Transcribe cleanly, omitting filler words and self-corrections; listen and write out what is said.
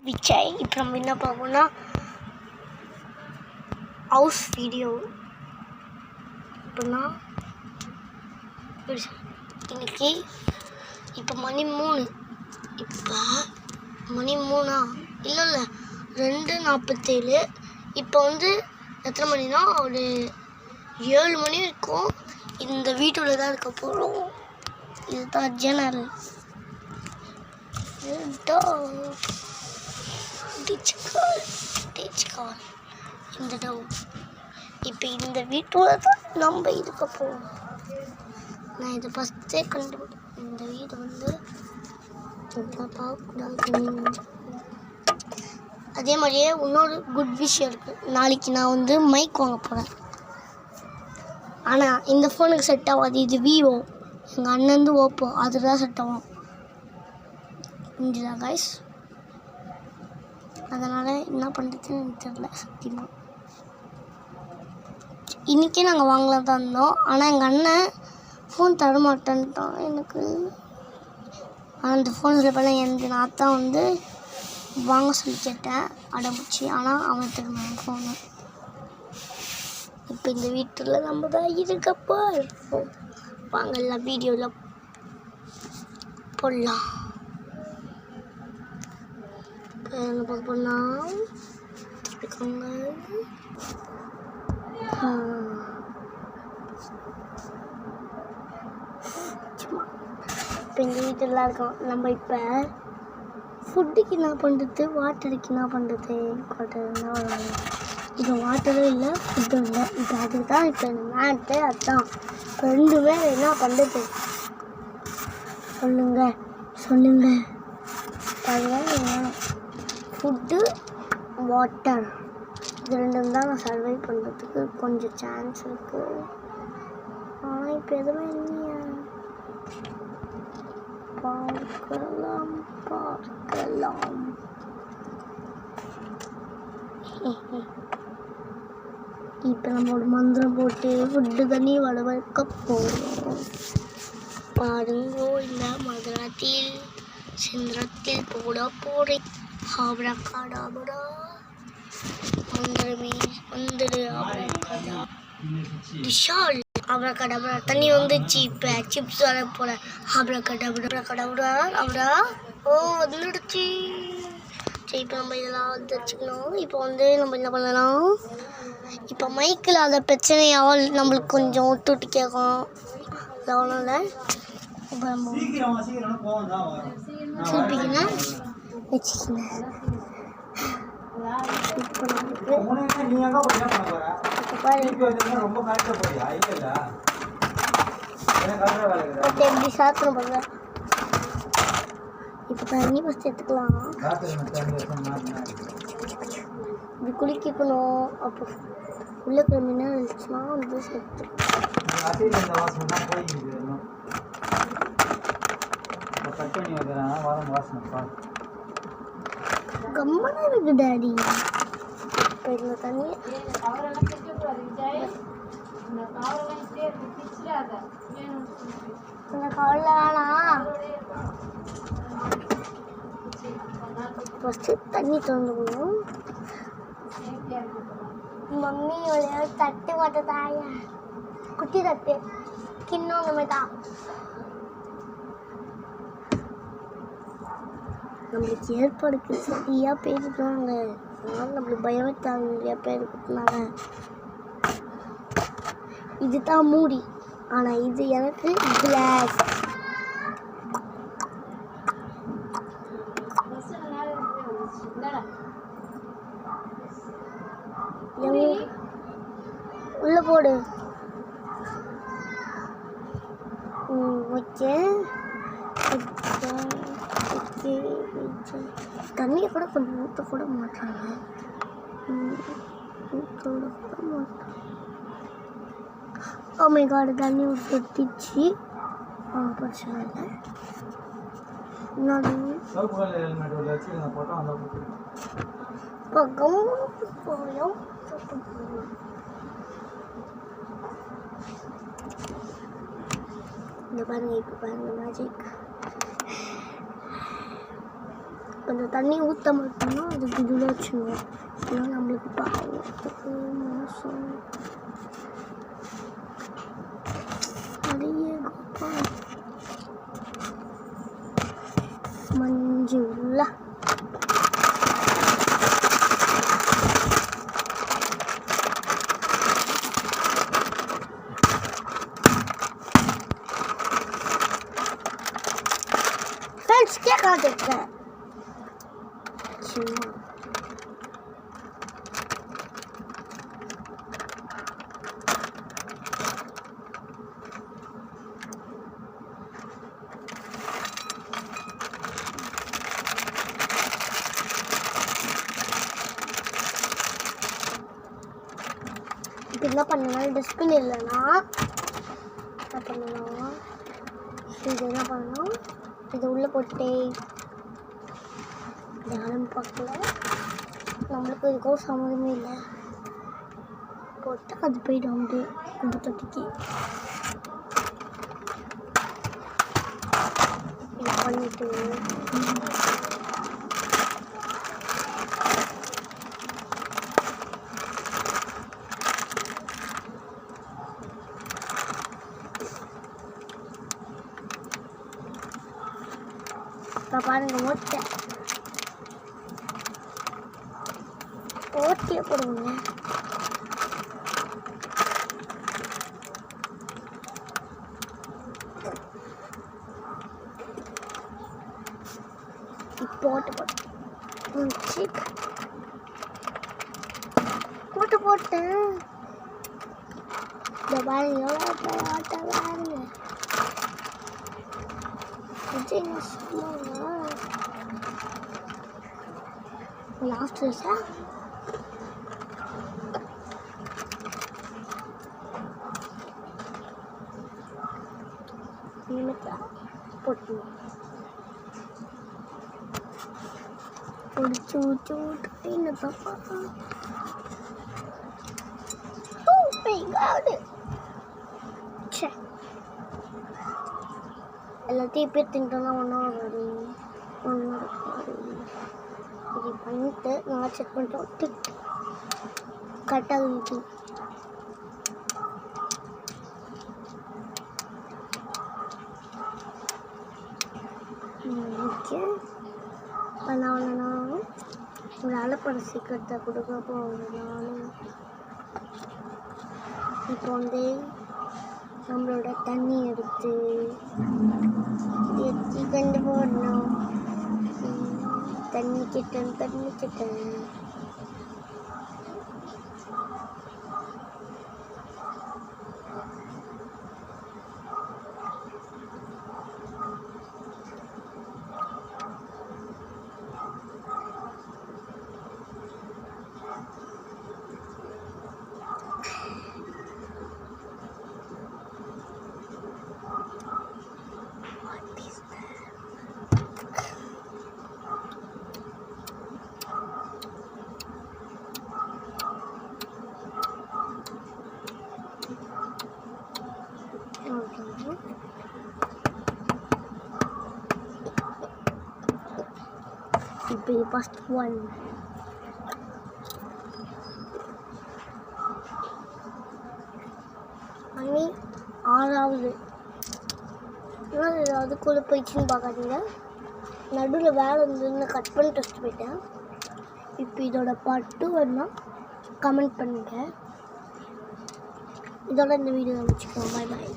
விஜய். இப்போ நம்ம என்ன பார்ப்போம்னா ஹவுஸ் வீடியோ. இப்போனா இன்னைக்கு இப்போ மணி 3. இப்போ மணி 3 இல்லை 2:47. இப்போ வந்து எத்தனை மணினா ஒரு 7 மணி இருக்கும். இந்த வீட்டில் தான் இருக்க போகிறோம். இதுதான் ஜன்னல். இந்த டவுன். இப்போ இந்த வீட்டில் தான் நம்ம இருக்க போகிறோம். நான் இதை ஃபஸ்ட்டே கண்டுபிடிச்சேன். இந்த வீடு வந்து பார்க்கக்கூடாது. அதே மாதிரியே இன்னொரு குட் விஷயம் இருக்குது. நாளைக்கு நான் வந்து மைக் வாங்க போகிறேன். ஆனால் இந்த ஃபோனுக்கு செட் ஆகாது. இது விவோ. எங்கள் அண்ணன் வந்து ஓப்போ. அதுதான் செட் ஆகும். புரிஞ்சுதா காய்ஸ்? அதனால் என்ன பண்ணுறதுன்னு எனக்கு தெரியல சத்தியமாக. இன்றைக்கே நாங்கள் வாங்கலாம் தான் இருந்தோம். ஆனால் எங்கள் அண்ணன் ஃபோன் தரமாட்டேன்ட்டான் எனக்கு. அந்த ஃபோனில் பண்ண எனக்கு நான் தான் வந்து வாங்க சொல்லி கேட்டேன் அடம்பிச்சு. ஆனால் அவன் திரும்ப ஃபோனு. இப்போ இந்த வீட்டில் நம்ம தான் இருக்கப்போ இருப்போம். வாங்க எல்லாம் வீடியோவில் போடலாம். என்ன பார்க்க போனால் இருக்காங்க. இப்போ இந்த வீட்டிலலாம் இருக்கோம். நம்ம இப்போ ஃபுட்டுக்கு என்ன பண்ணுறது, வாட்டருக்கு என்ன பண்ணுறது. இப்போ வாட்டரும் இல்லை, ஃபுட்டும் இல்லை. இப்போ அதுக்கு தான் இப்போ மேட்டு. அதுதான் இப்போ 2 பேர் என்ன பண்ணுறது சொல்லுங்கள். அதுதான் ஃபுட்டு வாட்டர் இது 2 தான் நான் சர்வை பண்ணுறதுக்கு கொஞ்சம் சான்ஸ் இருக்குது. ஆனால் இப்போ எதுவுமே இல்லையா. பார்க்கலாம். இப்போ நம்ம ஒரு மந்திரம் போட்டு ஃபுட்டு தண்ணி வளர்க்க போகிறோம். பாருங்கோ இந்த மந்திரத்தில் சிந்திரத்தில் போட போகிறேன். ஆப்ரகாடாப்ரா மந்திரமே வந்துடு. விஷால் ஆப்ரகாடாப்ரா தண்ணி வந்துச்சு. இப்போ சிப்ஸ் வர போகிறேன். ஆப்ரகாடாப்ரா அவரா வந்துடுச்சு. சரி இப்போ நம்ம இதெல்லாம் வச்சுக்கணும். இப்போ வந்து நம்ம என்ன பண்ணலாம். இப்போ மைக்கில் அதை பிரச்சனையால் நம்மளுக்கு கொஞ்சம் விட்டு கேட்கும். அது அவ்வளோ இல்லை. இப்போ நம்ம சிரிப்பிங்கன்னா வச்சுக்கணும். எப்படி சாத்தணும் பாருங்க. இப்போ தண்ணி ஃபஸ்ட் எடுத்துக்கலாம். இப்படி குளிக்கணும். அப்போ உள்ள கிளம்பினா இருந்துச்சுன்னா வந்து சேர்த்து கம்மனா இருக்கு டாடி. இப்போ இந்த தண்ணி இந்த கவலை வேணாம். ஃபஸ்ட்டு தண்ணி திறந்துக்கணும். மம்மி ஒரு தட்டு மட்டும் தாயா. குட்டி தட்டு கிண்ணம் அந்த மாதிரி தான். நம்மளுக்கு ஏற்பாடுக்கு சரியாக பேர் இருக்கிறாங்க. அதனால நம்மளுக்கு பயமே தாங்க நிறையா பேர் இருக்கிறாங்க. இது தான் மூடி. ஆனால் இது எனக்கு கிளாஸ். உள்ள போடு. ஓகே. தண்ணியை கூட கொஞ்சம் ஊற்ற கூட மாட்டாங்க. ஓ மை காட் தண்ணி ஊற்றிச்சு. பிரச்சனை இல்லை. போயும் இந்த பாருங்க. இப்போ பாருங்க மேஜிக். கொஞ்சம் தண்ணி ஊற்ற மாட்டோம்னா அது இதுல வச்சுருவோம். ஏன்னா நம்மளுக்கு பார்க்கறதுக்கு மோசம். நிறைய மஞ்சள் ஃப்ரெண்ட்ஸ் கேட்காதுக்கேன் சும்மா இப்போ என்ன பண்ணணும், டஸ்ட்பின் இல்லைன்னா என்ன பண்ணணும், இது என்ன பண்ணணும், இதை உள்ளே போட்டுட்டே யாரும் பார்க்கல, நம்மளுக்கு இதுக்கும் சம்மந்தமே இல்லை, போட்டு அது போய்டும் வந்து குண்டு தொட்டிக்கு. இது பண்ணிட்டு இப்போ பாருங்க ஓட்டியே போடுவோங்க. இப்போ போட்டேன் இந்த பாருங்க எவ்வளோ ஆட்ட பாருங்க. லாஸ்ட் வயசா போட்டு பிடிச்சி ஊற்றி விட்டு என்ன தப்பா எல்லாத்தையும் இப்போ தின்ட்டோம்னா ஒன்றும் இது பண்ணிட்டு நல்லா செக் பண்ணிட்டு கரெக்டாக இருக்கு. ஓகே நான் ஒரு அலப்பட சீக்கிரத்தை கொடுக்க போகிறேன். இப்போ வந்து நம்மளோட தண்ணி எடுத்து கண்டு போடணும். தண்ணி கிட்டன் இப்போ ஃபர்ஸ்ட் ஒன் மணி 6ஆவது. இன்னும் ஏதாவது கூட போயிடுச்சுன்னு பார்க்காதீங்க. நடுவில் வேலை இருந்ததுன்னு கட் பண்ணிட்டு வச்சுட்டு போயிட்டேன். இப்போ இதோட பாட்டு வரணும், கமெண்ட் பண்ணுங்கள். இதோட இந்த வீடியோ முடிச்சுக்கலாம். பாய் பாய்.